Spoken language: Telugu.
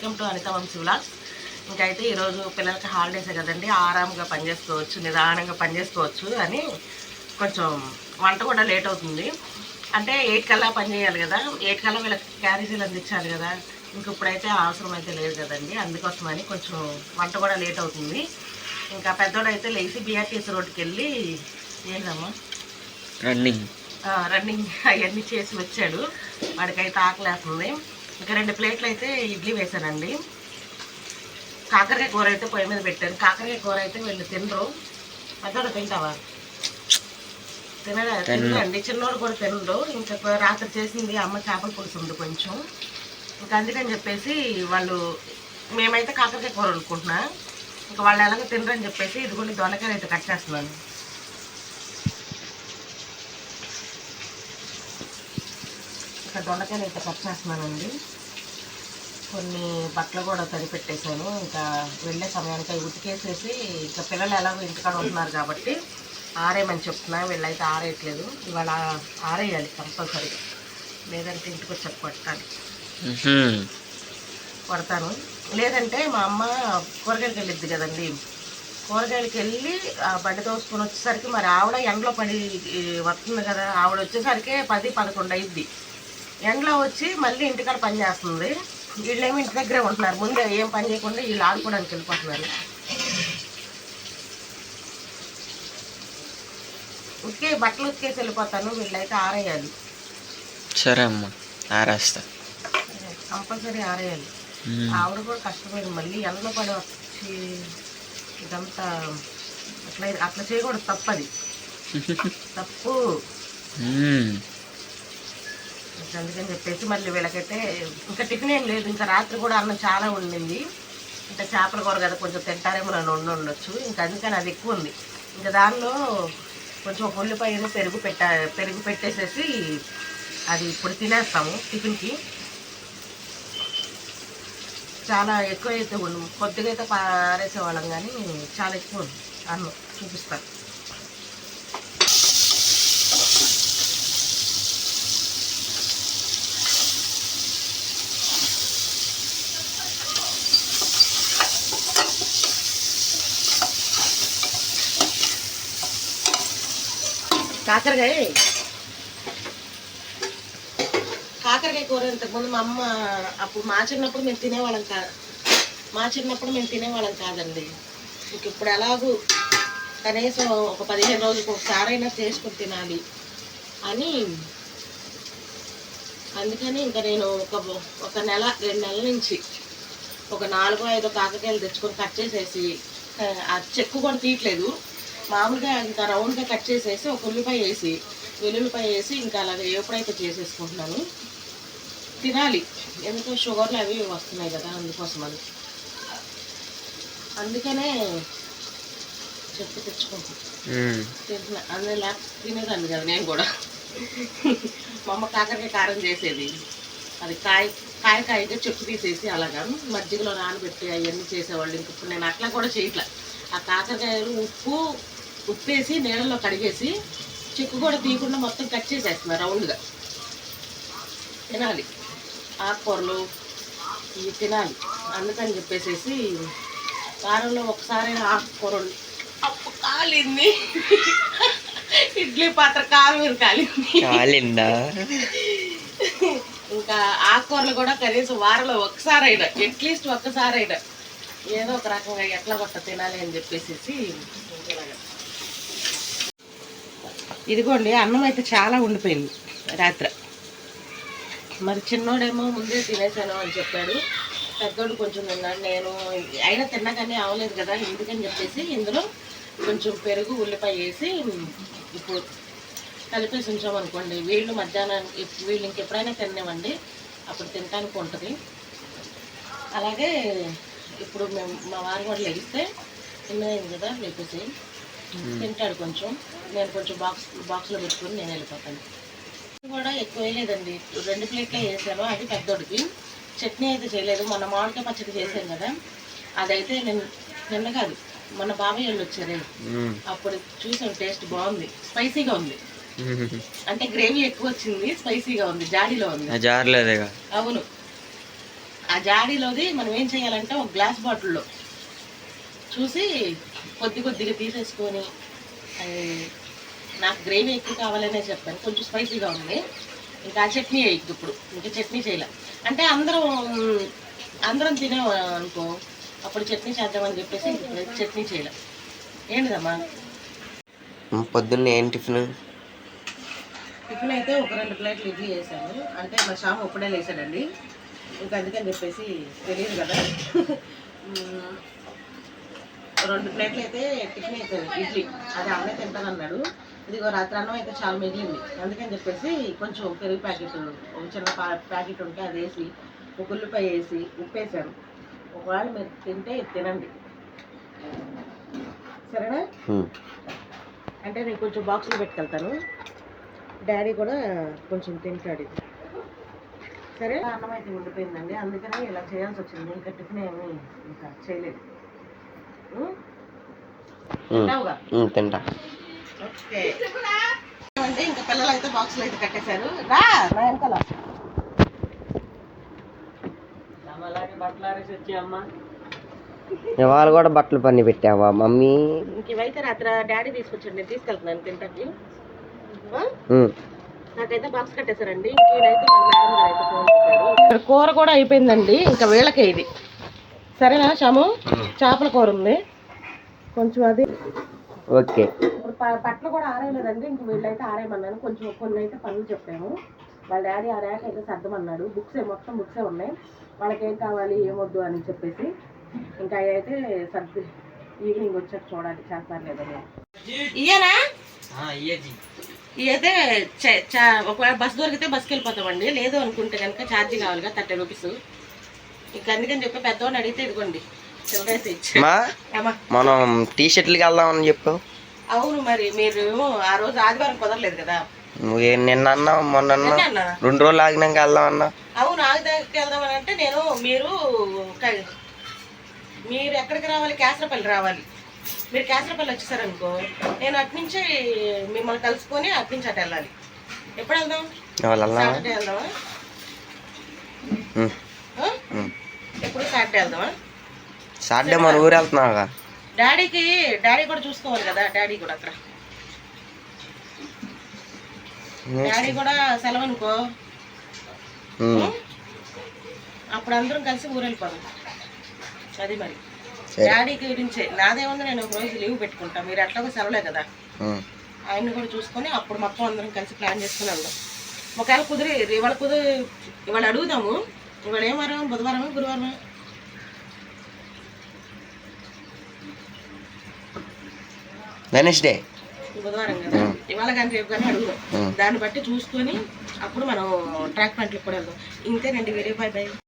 Welcome to Anitha Vamshi vlogs. ఇంకైతే ఈరోజు పిల్లలకి హాలిడేసే కదండి, ఆరాంగా పనిచేసుకోవచ్చు, నిదానంగా పనిచేసుకోవచ్చు అని కొంచెం వంట కూడా లేట్ అవుతుంది. అంటే 8 కల్లా పని చేయాలి కదా, 8 కల్లా వీళ్ళకి క్యారేజీలు అందించాలి కదా. ఇంక ఇప్పుడైతే అవసరం అయితే లేదు కదండి, అందుకోసమని కొంచెం వంట కూడా లేట్ అవుతుంది. ఇంకా పెద్దోడు అయితే లేచి బిఆర్టీసీ రోడ్డుకి వెళ్ళి ఏంటమ్మా రన్నింగ్ అవన్నీ చేసి వచ్చాడు. వాడికైతే ఆకలేస్తుంది. ఇంకా 2 ప్లేట్లు అయితే ఇడ్లీ వేసానండి. కాకరకాయ కూర అయితే పొయ్యి మీద పెట్టాను. కాకరకాయ కూర అయితే వీళ్ళు తినరు. పెద్దోడు తింటావా? తినండి, చిన్నోడు కూడా తినరు. ఇంకా రాత్రి చేసింది అమ్మ చేపల పులుసు ఉంది కొంచెం, ఇంకా అందుకని చెప్పేసి వాళ్ళు మేమైతే కాకరకాయ కూర వండుకుంటున్నా. ఇంకా వాళ్ళు ఎలాగో తినరని చెప్పేసి ఇదిగోండి దొండకాయలు అయితే కట్ చేస్తున్నాను. ఇక్కడ దొండకాయలు అయితే కట్ చేస్తున్నానండి. కొన్ని బట్టలు కూడా తడిపెట్టేశాను. ఇంకా వెళ్ళే సమయానికి అవి ఉతికేసేసి, ఇంకా పిల్లలు ఎలాగో ఇంటికాడ ఉంటున్నారు కాబట్టి ఆరేయమని చెప్తున్నా. వీళ్ళైతే ఆరేయట్లేదు. ఇవాళ ఆరేయాలి కంపల్సరీగా, లేదంటే ఇంటికి వచ్చి కొడతాను. లేదంటే మా అమ్మ కూరగాయలకి వెళ్ళిద్ది కదండి, కూరగాయలకి వెళ్ళి బండి తోసుకొని వచ్చేసరికి మరి ఆవిడ ఎండలో పడి వస్తుంది కదా, ఆవిడ వచ్చేసరికి 10-11 అయ్యిద్ది. ఎండలో వచ్చి మళ్ళీ ఇంటికాడ పని చేస్తుంది. వీళ్ళేమో ఇంటి దగ్గరే ఉంటున్నారు. ముందే ఏం పని చేయకుండా వీళ్ళు ఆడుకోవడానికి వెళ్ళిపోతున్నారు. బట్టలు ఉతికేసి వెళ్ళిపోతాను. వీళ్ళైతే ఆరేయాలి. సరే అమ్మా, ఆరేస్తా. కంపల్సరీ ఆరేయాలి. ఆవిడ కూడా కష్టపడి మళ్ళీ ఎండలో పడి వచ్చి ఇదంతా అట్లా చేయకూడదు, తప్పది, తప్పు. అందుకని చెప్పేసి మళ్ళీ వీళ్ళకైతే ఇంకా టిఫిన్ ఏం లేదు. ఇంకా రాత్రి కూడా అన్నం చాలా ఉండింది. ఇంకా చేపల కూర కదా కొంచెం తింటారేమో నన్ను ఉండొచ్చు. ఇంకా అందుకని అది ఎక్కువ ఉంది. ఇంకా దానిలో కొంచెం ఉల్లిపాయను పెరుగు పెట్టేసేసి అది ఇప్పుడు తినేస్తాము టిఫిన్కి. చాలా ఎక్కువ అయితే ఉండు, కొద్దిగా అయితే పారేసేవాళ్ళం కానీ చాలా ఎక్కువ ఉంది అన్నం. చూపిస్తాను. కాకరకాయ కూర ఇంతకుముందు మా అమ్మ అప్పుడు మా చిన్నప్పుడు మేము తినేవాళ్ళం కాదండి. ఇంక ఇప్పుడు ఎలాగూ కనీసం ఒక 15 రోజులకు ఒకసారైనా చేసుకుని తినాలి అని, అందుకని ఇంకా నేను ఒక నెల 2 నెలల నుంచి ఒక 4-5 కాకరకాయలు తెచ్చుకొని కట్ చేసేసి, ఆ చెక్కు కూడా తీయట్లేదు, మామూలుగా ఇంకా రౌండ్గా కట్ చేసేసి ఒక వెల్లుల్లిపాయ వేసి ఇంకా అలాగే ఎప్పుడైతే చేసేసుకుంటున్నాను. తినాలి, ఎందుకంటే షుగర్లు అవి వస్తున్నాయి కదా, అందుకనే చెప్పి తెచ్చుకుంటాను. తింటున్నా అందులో తినేదాన్ని కదా నేను కూడా. మా అమ్మ కాకరకాయ కారం చేసేది, అది కాయగా చెప్పు తీసేసి అలాగా మజ్జిగలో నానబెట్టి అవన్నీ చేసేవాళ్ళు. ఇంక ఇప్పుడు నేను అట్లా కూడా చేయట్లా. ఆ కాకరకాయలు ఉప్పేసి నీళ్ళలో కడిగేసి చెక్కు కూడా తీయకుండా మొత్తం కట్ చేసేస్తున్నా రౌండ్గా. తినాలి, ఆకుకూరలు ఇవి తినాలి. అందుకని చెప్పేసి వారంలో ఒకసారైనా ఆకుకూరలు. అప్పు కాలింది, ఇడ్లీ పాత్ర కాలిందా. ఇంకా ఆకుకూరలు కూడా కనీసం వారంలో ఒకసారైనా, అట్లీస్ట్ ఒక్కసారైనా ఏదో ఒక రకంగా ఎట్లా కొట్ట తినాలి అని చెప్పేసి. ఇదిగోండి అన్నం అయితే చాలా ఉండిపోయింది రాత్రి. మరి చిన్నోడేమో ముందే తినేసాను అని చెప్పాడు, పెద్దోడు కొంచెం తిన్నాడు. నేను అయినా తిన్నా కానీ అవ్వలేదు కదా, ఎందుకని చెప్పేసి ఇందులో కొంచెం పెరుగు ఉల్లిపాయ వేసి ఇప్పుడు కలిపేసి ఉంచామనుకోండి, వీళ్ళు మధ్యాహ్నానికి వీళ్ళు ఇంకెప్పుడైనా తినేవండి, అప్పుడు తినడానికి ఉంటుంది. అలాగే ఇప్పుడు మా వారు కూడా లెగిస్తే తిన్నది కదా లేకపోతే తింటాడు కొంచెం. నేను కొంచెం బాక్స్లో పెట్టుకొని నేను వెళ్ళిపోతాను. కూడా ఎక్కువ వేయలేదండి, 2 ప్లేట్లే వేసాను. అది పెద్దోడికి. చట్నీ అయితే చేయలేదు. మొన్న మామిడికాయ పచ్చడి చేశాను కదా, అదైతే నేను నిన్న కాదు మన బాబాయ్ వాళ్ళు వచ్చారే అప్పుడు చూసాను. టేస్ట్ బాగుంది, స్పైసీగా ఉంది. అంటే గ్రేవీ ఎక్కువ వచ్చింది, స్పైసీగా ఉంది, జాడీలో ఉంది. అవును, ఆ జాడీలోది మనం ఏం చేయాలంటే ఒక గ్లాస్ బాటిల్లో చూసి కొద్దిగా తీసేసుకొని నాకు గ్రేవీ ఎక్కువ కావాలనే చెప్పాను, కొంచెం స్పైసీగా ఉంది. ఇంకా ఆ చట్నీ వేయద్దు ఇప్పుడు, ఇంకా చట్నీ చేయలే అంటే అందరం తినే అనుకో అప్పుడు చట్నీ చేద్దామని చెప్పేసి ఇప్పుడు చట్నీ చేయలే. ఏంటిదమ్మా పొద్దున్నే ఏం టిఫిన్? టిఫిన్ అయితే ఒక 2 ప్లేట్లు ఇడ్లీ వేసాను, అంటే మా షాము ఒప్పుడే వేసాడండి, ఇంకా అందుకని చెప్పేసి తెలియదు కదా. 2 ప్లేట్లు అయితే టిఫిన్ అవుతుంది ఇడ్లీ, అది అమ్మే తింటానన్నాడు. ఇదిగో రాత్రి అన్నం అయితే చాలా మిగిలింది, అందుకని చెప్పేసి కొంచెం పెరుగు ప్యాకెట్ ఒక చిన్న ప్యాకెట్ ఉంటే అది వేసి ఒక ఉల్లిపాయ వేసి ఉప్పు వేసాను. ఒకవేళ మీరు తింటే తినండి, సరేనా? అంటే నేను కొంచెం బాక్స్లో పెట్టుకెళ్తాను, డాడీ కూడా కొంచెం తింటాడు. సరే, అన్నం అయితే ఉండిపోయిందండి, అందుకని ఇలా చేయాల్సి వచ్చింది. ఇంకా టిఫిన్ ఏమి ఇంకా చేయలేదు. తింటా. ఓకే అంటే ఇంకా పిల్లలు అయితే బాక్స్లో అయితే కట్టేశారు. రా నా వెనకాల బట్టలు ఆరేసి వచ్చి అమ్మ. ఇవాళ కూడా బట్టలు పని పెట్టావా మమ్మీ? ఇంక ఇవైతే రాత్రి డాడీ తీసుకొచ్చాడు, నేను తీసుకెళ్తున్నాను తింటాకి. నాకైతే బాక్స్ కట్టేశారండి. ఇక్కడ కూర కూడా అయిపోయిందండి, ఇంకా వీళ్ళకే ఇది. సరేనా షాము? చేపల కూర ఉంది కొంచెం, అది ఓకే. ఇప్పుడు బట్టలు కూడా ఆరేయలేదండి, ఇంక వీళ్ళైతే ఆరేయమన్నాను. కొంచెం కొన్ని అయితే పనులు చెప్పాము, వాళ్ళ డాడీ ఆ ర్యాక్ అయితే సర్దమన్నాడు. మొత్తం బుక్సే ఉన్నాయి, వాళ్ళకి ఏం కావాలి ఏమొద్దు అని చెప్పేసి. ఇంకా అవి అయితే సర్ది ఈవినింగ్ వచ్చాక చూడాలి చేస్తారు లేదా. ఇయ్యనా ఇవైతే ఒకవేళ బస్ దొరికితే బస్కి వెళ్ళిపోతామండి, లేదు అనుకుంటే కనుక ఛార్జీ కావాలిగా 30 రూపీస్. ఇంకా అందుకని చెప్పి పెద్దవాడిని అడిగితే ఇదిగోండి మనం టీ షర్ట్లకి వెళ్దామని చెప్పు. అవును, మరి మీరు ఆ రోజు ఆదివారం కుదరలేదు కదా. నిన్న అన్నా మొన్న 2 రోజులు ఆగినాక వెళ్దాం అన్నా. అవును, ఆగిదాకి వెళ్దామని అంటే మీరు ఎక్కడికి రావాలి? కేసరపల్లి రావాలి. మీరు కేసరపల్లి వచ్చేసారనుకో, నేను అట్నుంచి మిమ్మల్ని కలుసుకొని అట్నుంచి అటు వెళ్ళాలి. ఎప్పుడు వెళ్దాం? సాటర్డే వెళ్దామా? ఎప్పుడు సాటర్డే వెళ్దామా? సాటర్డే మన ఊరు వెళ్తున్నావుగా. డాడీ కూడా చూసుకోవాలి కదా, డాడీ కూడా అక్కడ డాడీ కూడా సెలవు అనుకో, అప్పుడు అందరం కలిసి ఊరు వెళ్ళిపోదాం. అది మరి డాడీ గురించే, నాదేముంది, నేను ఒక రోజు లీవ్ పెట్టుకుంటా, మీరు ఎట్లాగో సెలవులే కదా. ఆయన్ని కూడా చూసుకొని అప్పుడు మొత్తం అందరం కలిసి ప్లాన్ చేసుకుని వెళ్దాం. ఒకవేళ ఇవాళ అడుగుదాము. ఇవాళ ఏం వారం? బుధవారమా గురువారమా? వెనస్డే, బుధవారం కదా. ఇవాళ కానీ రేపు కానీ అడుగుదాం, దాన్ని బట్టి చూసుకొని అప్పుడు మనం ట్రాక్ ప్యాంట్లకు కూడా వెళ్దాం. ఇంతేనండి వీడియో. By by.